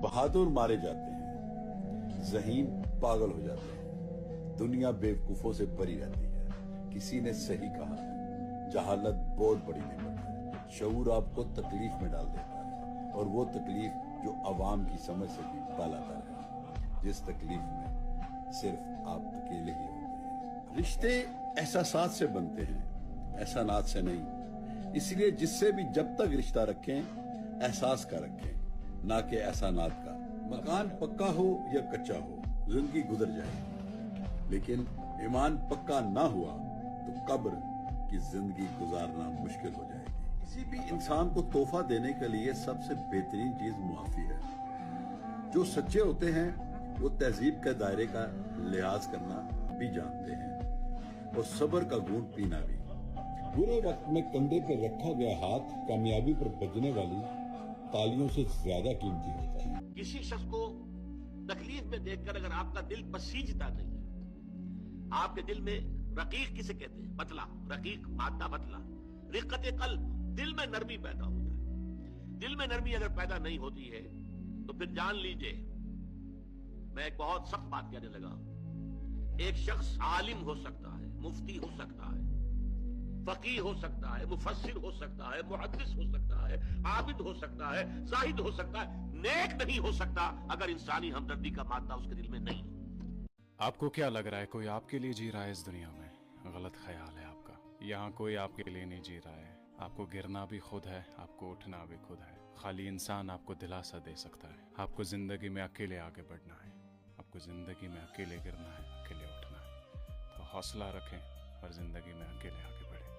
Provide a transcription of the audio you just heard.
बहादुर मारे जाते हैं, ज़हीन पागल हो जाते हैं, दुनिया बेवकूफों से भरी रहती है। किसी ने सही कहा है, जहालत बहुत बड़ी नेमत है। शऊर आपको तकलीफ में डाल देता है, और वो तकलीफ जो अवाम की समझ से भी बालातर है, जिस तकलीफ में सिर्फ आप अकेले ही होते हैं। रिश्ते एहसासात से बनते हैं, एहसानात से नहीं। इसलिए जिससे भी जब तक रिश्ता रखें, एहसास का रखें, ना कि एहसानात का। मकान पक्का हो या कच्चा हो, जिंदगी गुजर जाएगी, लेकिन ईमान पक्का ना हुआ तो कब्र की जिंदगी गुजारना मुश्किल हो जाएगी। किसी भी इंसान को तोहफा देने के लिए सबसे बेहतरीन चीज मुआफी है। जो सच्चे होते हैं वो तहजीब के दायरे का लिहाज करना भी जानते हैं, और सब्र का घूंट पीना भी। बुरे वक्त में कंधे पर रखा गया हाथ कामयाबी पर बजने वाली तालियों से ज्यादा कीमती होता है। किसी शख्स को तकलीफ में देखकर अगर आपका दिल पसीजता नहीं है, आपके दिल में रकीक किसे कहते हैं, पतला, रकीक मादा पतला, रिक्कत कल्ब, दिल में नरमी पैदा हो जाए। दिल में नरमी अगर पैदा नहीं होती है तो फिर जान लीजिए, मैं एक बहुत सख्त बात कहने लगा। एक शख्स आलिम हो सकता है, मुफ्ती हो सकता है, फकीह हो सकता है, मुफस्सिर हो सकता है, मुहद्दिस हो सकता है, आबिद हो सकता है, जाहिद हो सकता है, नेक नहीं हो सकता अगर इंसानी हमदर्दी का मादा उसके दिल में नहीं हो। आपको क्या लग रहा है कोई आपके लिए जी रहा है इस दुनिया में? गलत ख्याल है आपका। यहाँ कोई आपके लिए नहीं जी रहा है। आपको गिरना भी खुद है, आपको उठना भी खुद है। खाली इंसान आपको दिलासा दे सकता है। आपको जिंदगी में अकेले आगे बढ़ना है, आपको जिंदगी में अकेले गिरना है, अकेले उठना है। तो हौसला रखें और जिंदगी में अकेले आगे बढ़ें।